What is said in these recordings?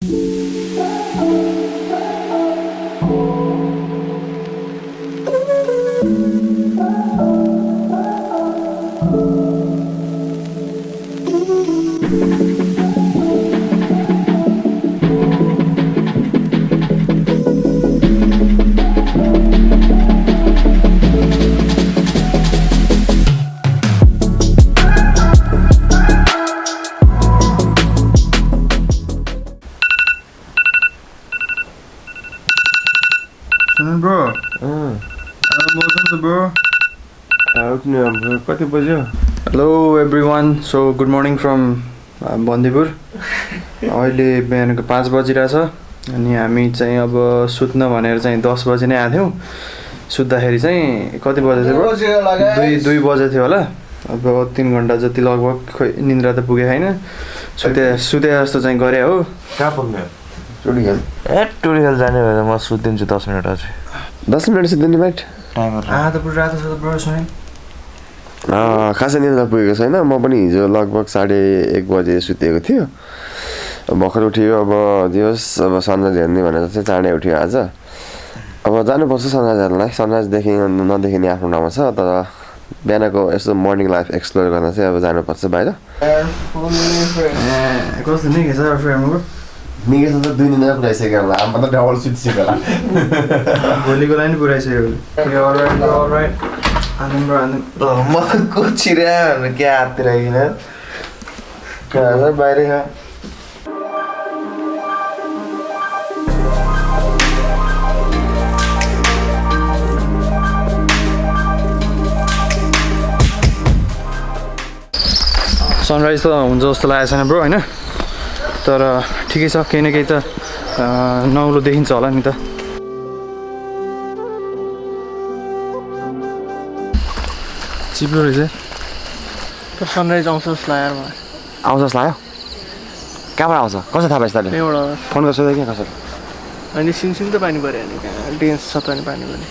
Bro. Welcome bro. Hello everyone. So good morning from Bandipur. अहिले बिहानको 5 बजिरहेछ अनि हामी चाहिँ अब सुत्न भनेर चाहिँ 10 बजे नै आथ्यौं। सुत्दाखेरि चाहिँ कति बजे थियो ब्रो? 2 बजे थियो होला। अब 3 घण्टा जति लगभग निन्द्रा त पुगे हैन। सुते जस्तो चाहिँ गरे हो। कहाँ पुग्ने? टुडिगल जाने भए म सुत्दिन्छु 10 मिनेट अझै। 10 मिनेट सुत्दिने बाइट टाइमर त पुरा रातो छ त ब्रो सुने। खासै निद्रा पुगेको छैन। म पनि हिजो लगभग 1:30 बजे सुतेको थियो। भर्खर उठ्यो। अब दिवस अब सनराइज हेर्ने भनेर चाहिँ चाँडै उठ्यो आज। अब जानुपर्छ सनराइज हेर्नलाई। सनराइज नदेखिने आफ्नो ठाउँमा छ, तर बिहानको यस्तो मर्निङ लाइफ एक्सप्लोर गर्न चाहिँ अब जानुपर्छ बाहिर। कस्तो नि के छ फ्रेमको? निकै त 2 निन्द्रा पुराइसक्यो होला। आमा त डबल सुतिसक्यो होला। भोलिको लागि नि पुराइसक्यो। अलराइट म त कोचिरा भनेर के हाततिर आइकिन बाहिरै छ। सनराइज त हुन्छ जस्तो लागेको छैन ब्रो हैन, तर ठिकै छ। केही न केही त नौलो देखिन्छ होला नि त। चिप्लो रहेछ त। सनराइज आउँछ जस्तो लाग्यो मलाई। आउँछ जस्तो लाग्यो? कहाँबाट आउँछ? कसो थाहा पाइस् तैँले? एउटा फोन गर्छु त के कसरी? अनि सिमसिम त पानी पऱ्यो नि, कहाँ डेन्स छ त नि पानी पनि।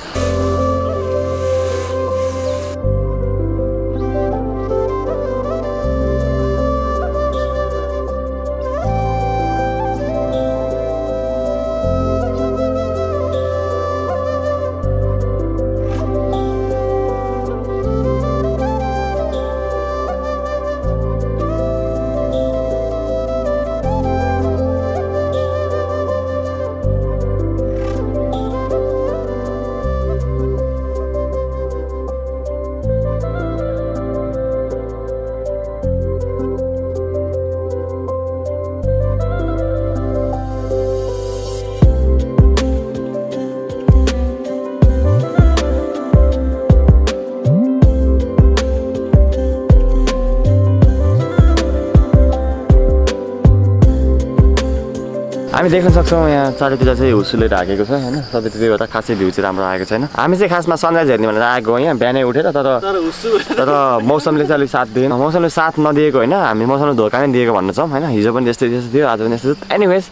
हामी देख्न सक्छौँ यहाँ चारैतिर चाहिँ हुसुले ढाकेको छ हैन। सबैतिर एउटा खासै भ्यू चाहिँ राम्रो आएको छैन। हामी चाहिँ खासमा सनराइज हेर्ने भनेर आएको यहाँ बिहानै उठेर, तर मौसमले चाहिँ अलिक साथ दिएन। मौसमले साथ नदिएको होइन, हामी मौसमले धोका नै दिएको भन्न चाहौँ हैन। हिजो पनि त्यस्तै थियो, आज पनि त्यस्तै। Anyways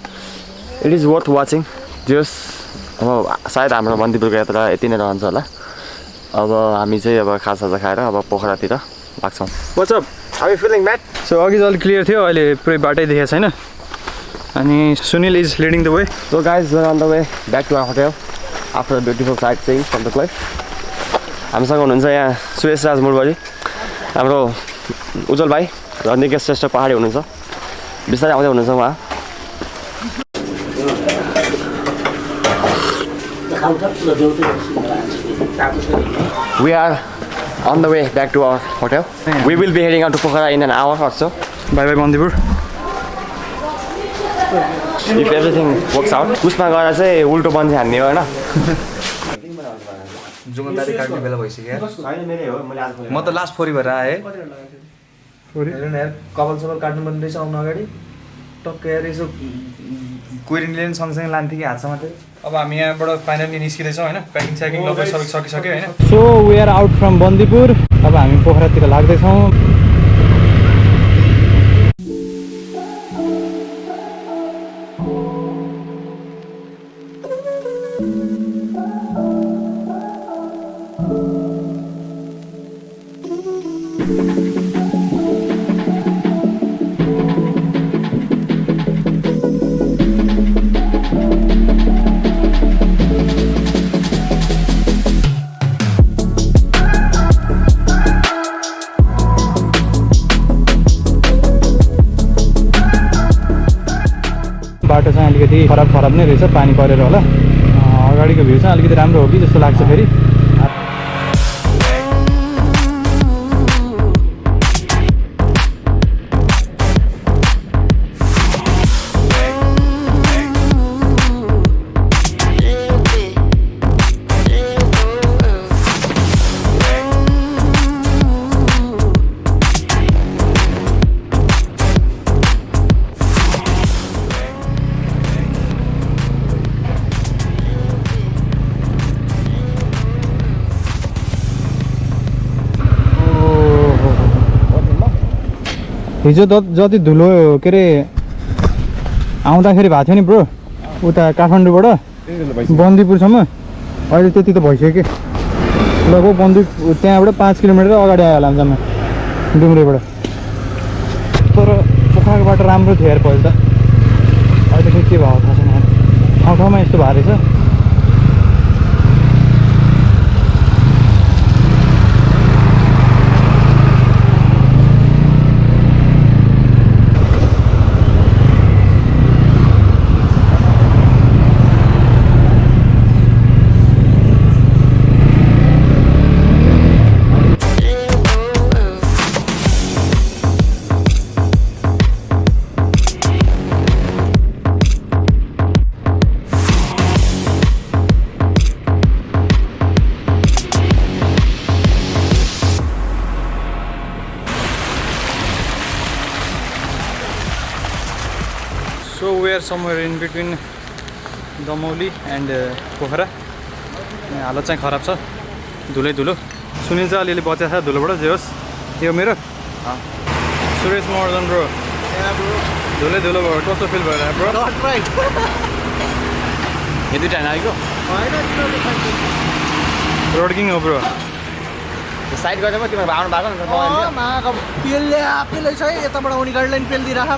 it is worth watching. जस अब सायद हाम्रो बन्दीपुरको यात्रा यति नै रहन्छ होला। अब हामी चाहिँ अब खाजा खाएर अब पोखरातिर लाग्छौँ। What's up? How you feeling mate? So अघि चाहिँ अलिक क्लियर थियो, अहिले पुरै बाटै देखेको छैन। अनि Sunil is leading the way. So guys, we're on the way back to our hotel after a beautiful sightseeing from the cliff. हामीसँग हुनुहुन्छ यहाँ सुयश राज मुरबारी, हाम्रो उज्जवल भाइ र निकेश श्रेष्ठ पहाडी हुनुहुन्छ। बिस्तारै आउँदै हुनुहुन्छ उहाँ। We are on the way back to our hotel. We will be heading out to Pokhara in an hour or so. Bye bye Bandipur. If everything works out, उसमा गएर चाहिँ उल्टो बन्जी हान्ने हो हैन। जुगन्दारी काट्ने बेला भइसक्यो। हैन मेरै हो, मैले आज म त लास्ट फोरी भएर आएँ। फोरी हेर्नु न यार, कपाल सपाल काट्नु पर्ने रहेछ आउनु अगाडि। टक्क यार यसो कोइरिङले पनि सँगसँगै लान्थ्यो कि हातसम्म चाहिँ। अब हामी यहाँबाट फाइनली निस्किँदैछौँ हैन। प्याकिङ स्याकिङ लगभग सबै सकिसक्यो हैन। So we are out from Bandipur. अब हामी पोखरातिर लाग्दैछौँ। बाटो चाहिँ अलिकति खराब नै रहेछ, पानी परेर होला। अगाडिको भ्यू चाहिँ अलिकति राम्रो हो कि जस्तो लाग्छ फेरि। हिजो जति धुलो के अरे आउँदाखेरि भएको थियो नि ब्रो उता काठमाडौँबाट बन्दीपुरसम्म, अहिले त्यति त भइसक्यो कि लगभग बन्दीपुर त्यहाँबाट 5 किलोमिटर अगाडि आयो होला जम्मा डुम्रेबाट। तर पोखराको बाटो राम्रो थियो यार पहिला त, अहिले चाहिँ के भएको थाहा छैन। ठाउँ ठाउँमा यस्तो भएको रहेछ। So we are somewhere in between Damauli and Pokhara. हालत चाहिँ खराब छ, धुलै धुलो। सुनिल चाहिँ अलिअलि बचेको छ धुलोबाट, जे होस्। यो मेरो सुरेश महर्जन ब्रो, धुलै धुलो भयो, कस्तो फिल भइरहेको ब्रो? यति टाइम आएको रोड किङ हो ब्रो। साइड गरेर म तिम्रो आउनु भएको नि पेलले आफैले चाहिँ यताबाट उनी गाडीलाई पेल दिइराख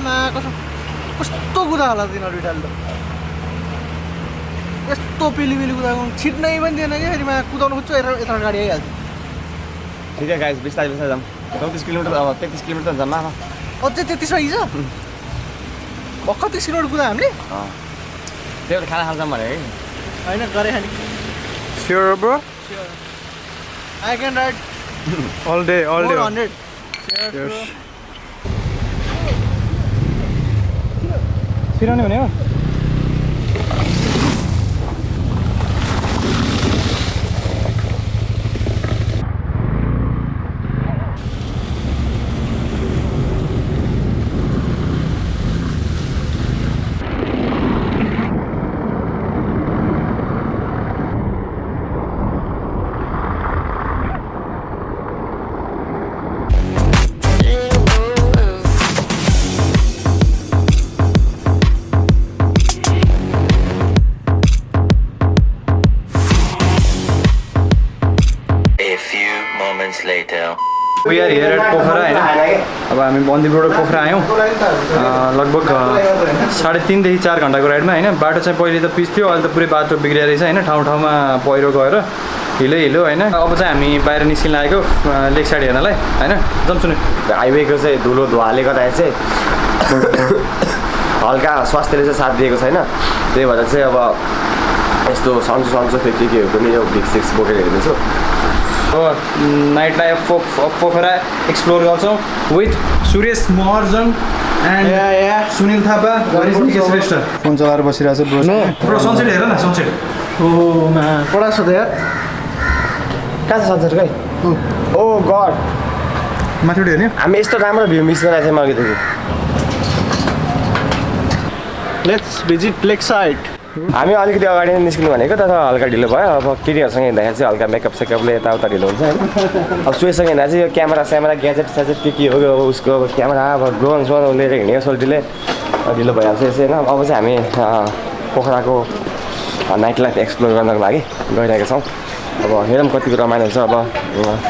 कस्तो कुदा होला तिनीहरू बिटाल त यस्तो पेली कुदाएको छिट्नै पनि दिएन कि फेरि कुदाउनु खोज्छु यता गाडी आइहाल्छ। ठिकै गाइस, बिस्तारै जाउँ। 34 किलोमिटर अब 33 किलोमिटर जान्छ मामा। अझै 33 भइज भर्खर 30 किलोमिटर कुदा हामीले। त्यो खाना खान्छौँ भने है होइन गरे खाने। Sure bro? I can ride all day 100। छिराउने भने हो। We are here at Pokhara हैन। अब हामी बन्दीपुरबाट पोखरा आयौँ। लगभग 3.5 देखि 4 घन्टाको राइडमा हैन। बाटो चाहिँ पहिले त पिच थियो, अहिले त पुरै बाटो बिग्रिया रहेछ हैन। ठाउँ ठाउँमा पहिरो गएर हिलो हैन। अब चाहिँ हामी बाहिर निस्किन लागेको लेक साइड हेर्नलाई हैन। जम सुन्नु, हाइवेको चाहिँ धुलो धुवाले गर्दा चाहिँ हल्का स्वास्थ्यले चाहिँ साथ दिएको छैन। त्यही भएर चाहिँ अब यस्तो सन्चो के पनि यो भिक्स सिक्स बोकेर हिँड्दैछु। अब नाइट लाइफ पोखरा एक्सप्लोर गर्छौँ with Suresh Maharjan and Sunil Thapa, Shrestha. Phone चलाएर बसिरहेको छ ब्रो। सनसेट हेर न, सनसेट। ओमा कडा छ त यार। कहाँ छ सनसेट खै? ओ गड, माथिबाट हेर्ने। हामी यस्तो राम्रो भ्यू मिस गरेको थियौँ अघिदेखि। Let's visit lake side. हामी अलिकति अगाडि नै निस्किनु भनेको तर हल्का ढिलो भयो। अब केटीहरूसँग हिँड्दाखेरि चाहिँ हल्का मेकअप सेकअपले यताउता ढिलो हुन्छ होइन। अब सुएसँग हिँड्दा चाहिँ यो क्यामेरा ग्याजेट के हो अब उसको अब क्यामेरा अब ड्रोन लिएर हिँड्यो सोल्टीले ढिलो भइहाल्छ यसो होइन। अब चाहिँ हामी पोखराको नाइट लाइफ एक्सप्लोर गर्नको लागि गइरहेका छौँ। अब हेरौँ कतिको रमाइलो छ। अब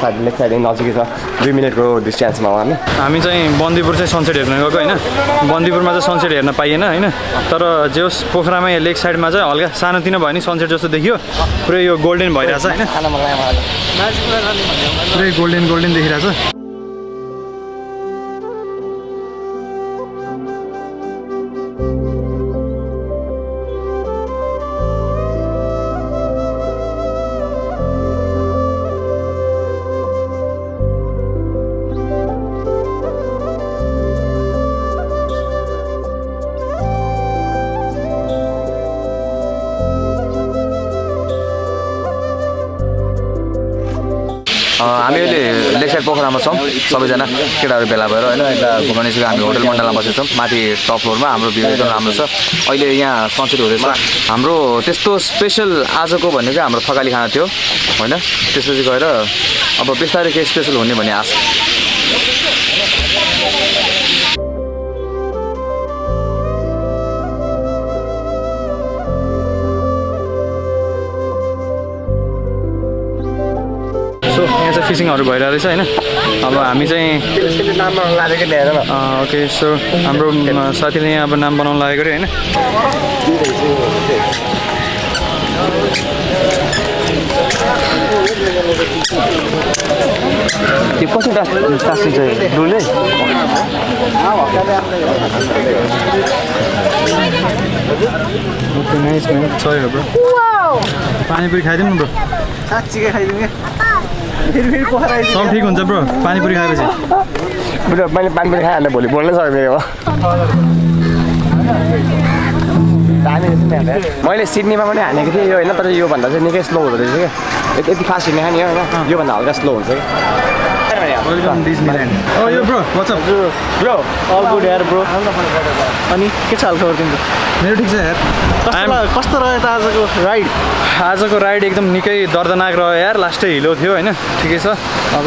साइड लेक साइड नजिकै छ, 2 मिनटको डिस्टेन्समा हो हामी चाहिँ बन्दीपुर चाहिँ सनसेट हेर्न गएको होइन। बन्दीपुरमा चाहिँ सनसेट हेर्न पाइएन होइन। तर जे होस् पोखरामा लेक साइडमा चाहिँ हल्का सानोतिनो भयो नि सनसेट जस्तो देखियो। पुरै यो गोल्डन भइरहेछ होइन, पुरै गोल्डन देखिरहेछ। हामी अहिले लेक साइड पोखरामा छौँ सबैजना केटाहरू भेला भएर होइन यता घुम्न निस्केको हामी होटल मण्डलमा बसेको छौँ माथि टप फ्लोरमा हाम्रो भ्यू एकदम राम्रो छ अहिले यहाँ सनसेट हुँदैछ हाम्रो त्यस्तो स्पेसल आजको भनेको हाम्रो थकाली खाना थियो होइन त्यसपछि गएर अब बिस्तारै केही स्पेसल हुने भन्ने आशा यहाँ चाहिँ फिसिङहरू भइरहेको रहेछ होइन अब हामी चाहिँ ओके सो हाम्रो साथीले यहाँ अब नाम बनाउनु लागेको अरे होइन त्यो कसरी टाँसिन्छ डुल्ने okay nice man sorry bro panipuri खाइदिउँ न ब्रो साँच्चीकै खाइदिउँ क्या फेरि पोखरा सब ठिक हुन्छ ब्रो पानीपुरी खाएपछि मैले पानीपुरी खाइहाल्ने भोलि बोल्नै सक्दैन मैले सिडनीमा पनि हानेको थिएँ यो होइन तर योभन्दा चाहिँ निकै स्लो हुँदो रहेछ क्या यति फास्ट हिँड्ने खाने होइन योभन्दा हल्का स्लो हुन्छ क्या welcome Disneyland oh yo bro what's up bro all good यार ब्रो अनि के छ हालखबर तिम्रो मेरो ठिक छ यार कस्तो रह्यो त आजको राइड एकदम निकै दर्दनाक रह्यो यार लास्टै हिलो थियो होइन ठिकै छ अब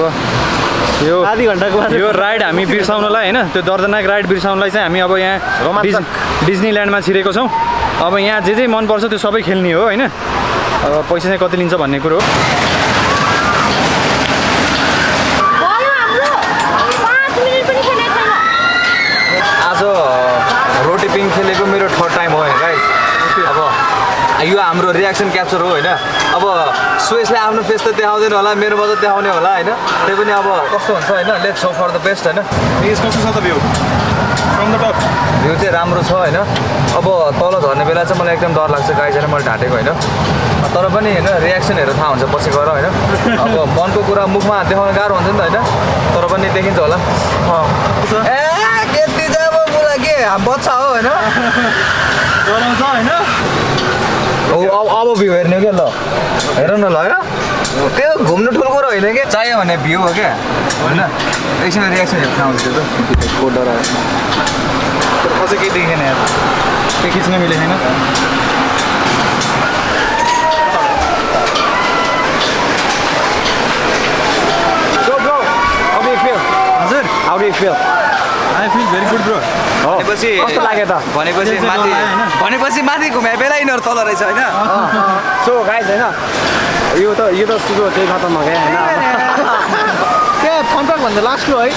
यो आधी घन्टाको बाद यो राइड हामी बिर्साउनलाई होइन त्यो दर्दनाक राइड बिर्साउनलाई चाहिँ हामी अब यहाँ डिज्नील्यान्डमा छिरेको छौँ अब यहाँ जे मनपर्छ त्यो सबै खेल्ने हो होइन अब पैसा चाहिँ कति लिन्छ भन्ने कुरो हो आज रोटी पिङ खेलेको मेरो थर्ड टाइम हो होइन गाइस अब यो हाम्रो रियाक्सन क्याप्चर हो होइन अब सुयसले आफ्नो फेस त देखाउँदैन होला मेरोमा त देखाउने होला होइन त्यही पनि अब कस्तो हुन्छ होइन let's hope for the best होइन कस्तो छ त view from the top view चाहिँ राम्रो छ होइन अब तल झर्ने बेला चाहिँ मलाई एकदम डर लाग्छ गाई छैन मैले ढाँटेको होइन तर पनि होइन रियाक्सनहरू थाहा हुन्छ पछि गएर होइन अब मनको कुरा मुखमा देखाउन गाह्रो हुन्छ नि त होइन तर पनि देखिन्छ होला ए त्यति चाहिँ अब मलाई के बच्चा हो होइन डराउँछ होइन अब भ्यू हेर्ने हो क्या ल हेर न ल होइन त्यो घुम्नु ठुलो कुरो होइन कि चाहियो भने भ्यू हो क्या होइन एकछिन रियाक्सनहरू थाहा हुन्छ त्यो त को डरायो अझै केही देखेन यार केही खिच्न मिलेको छैन हजुर How do you feel? I feel very good bro भनेपछि कस्तो लाग्यो त भनेपछि माथि घुमे बेला यिनीहरू तल रहेछ होइन सो गाइस होइन यो त सुरु त्यही खतम हो क्या होइन क्या फन पार्क भन्दा लास्टको है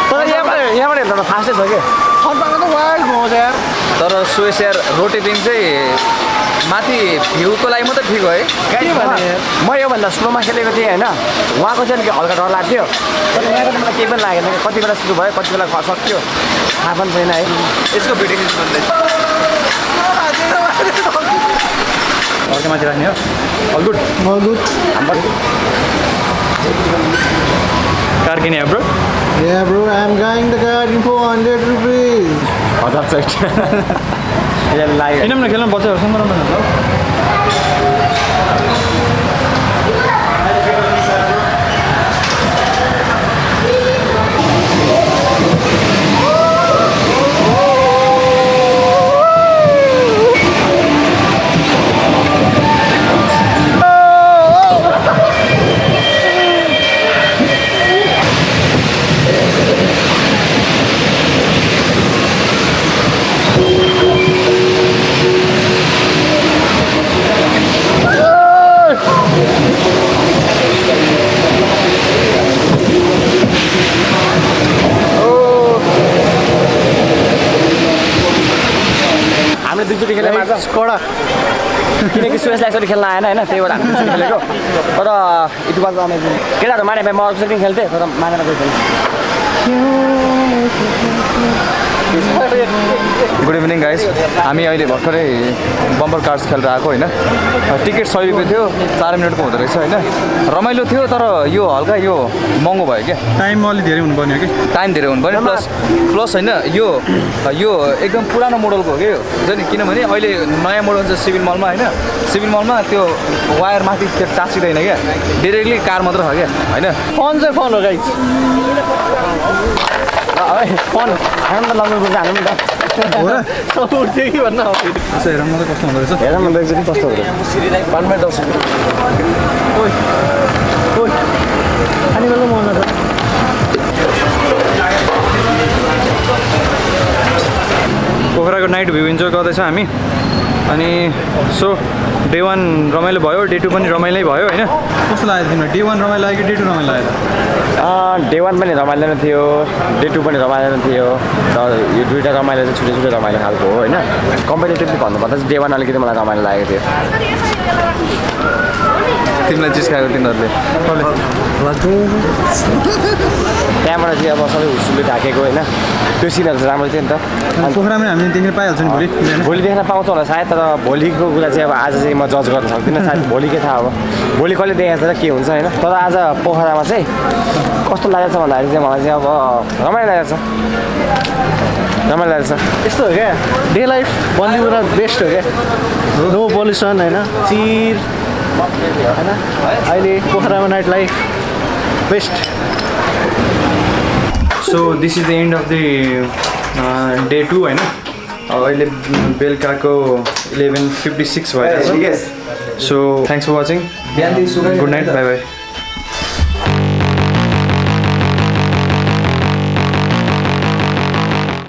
तर यहाँबाट हेर्दा त फास्टै छ कि फन पार्कमा त वाइल्ड घुमाउँछ यार तर सुयस यार रोटी पिङ चाहिँ माथि भ्यूको लागि मात्रै ठिक हो है गाइस म योभन्दा स्लोमा खेलेको थिएँ होइन उहाँको चाहिँ अलिक हल्का डर लाग्थ्यो तर यहाँको त मलाई केही पनि लागेन कति बेला सुरु भयो कति बेला सक्यो थाहा पनि छैन है यसको भिडियो खिच्नु अर्कै माथि राख्ने हो अल गुड हाम्रो कार किने bro Yeah bro, I'm going the garden for 100 rupees. हजार चैट लाग्यो किन न खेल्न बच्चाहरूसँग राम्रो हुन्छ दुईचोटि खेले कडा किनकि सुयसलाई एकचोटि खेल्न आएन होइन त्यही भएर हामी दुईचोटि खेलेको तर इट वाज अमेजिङ केटाहरू माने भए म अर्कोचोटि खेल्थेँ तर मानेर गइसकेँ गुड इभिनिङ गाइस। हामी अहिले भर्खरै बम्पर कार्ड्स खेलेर आएको होइन। टिकट 100 रुपियाँ थियो, 4 मिनटको हुँदो रहेछ होइन। रमाइलो थियो तर यो हल्का यो महँगो भयो क्या। टाइम अलि धेरै हुनुपर्ने हो कि टाइम धेरै हुनु पर्यो प्लस होइन यो एकदम पुरानो मोडलको हो कि यो नि, किनभने अहिले नयाँ मोडल छ सिभिल मलमा होइन। सिभिल मलमा त्यो वायर माथि त्यो टाँसिँदैन क्या, डिरेक्टली कार मात्र छ क्या होइन। फोन चाहिँ फोन हो गाइस। फोन हाल्नु त लगाउनु पर्छ हाल्नु त हो र उठ्थ्यो कि भन्न हो यसो हेरौँ न त कस्तो हुँदो रहेछ। हेर न एकचोटि कस्तो हुँदो पानमा 10 ओइ ओइ अनि बेला मन लाग्छ। पोखराको नाइट भ्यू इन्जोय गर्दैछौँ हामी। अनि सो डे 1 रमाइलो भयो, डे 2 पनि रमाइलो भयो होइन। कस्तो लाग्यो तिमीलाई? डे 1 रमाइलो लाग्यो कि डे 2 रमाइलो लाग्यो? डे 1 पनि रमाइलो नै थियो, डे 2 पनि रमाइलो नै थियो। तर यो दुईवटा रमाइलो चाहिँ छुट्टै छुट्टै रमाइलो खालको हो होइन। कम्पेरिटिभली भन्नुपर्दा चाहिँ डे 1 अलिकति मलाई रमाइलो लागेको थियो। तिमीलाई चिज खाएको तिनीहरूले त्यहाँबाट चाहिँ अब सबै हुसुलले ढाकेको होइन, त्यो सिनहरू चाहिँ राम्रो थियो नि त। अनि पोखरामा हामीले देख्न पाइहाल्छ नि भोलि। भोलि देख्न पाउँछ होला सायद, तर भोलिको कुरा चाहिँ अब आज चाहिँ म जज गर्न सक्दिनँ। सायद भोलि के थाहा अब, भोलि कहिले देखाएको छ के हुन्छ होइन। तर आज पोखरामा चाहिँ कस्तो लागेको छ भन्दाखेरि चाहिँ मलाई चाहिँ अब रमाइलो लागेको छ, रमाइलो लागेको छ। यस्तो हो क्या डे लाइफ बन्दीपुरमा बेस्ट हो क्या। नो पोल्युसन होइन, चिर होइन। अहिले पोखरामा night life best. So this is the end of the day 2 होइन। अहिले बेलुकाको 11:56 भइरहेछ। So thanks for watching. Good night, bye by.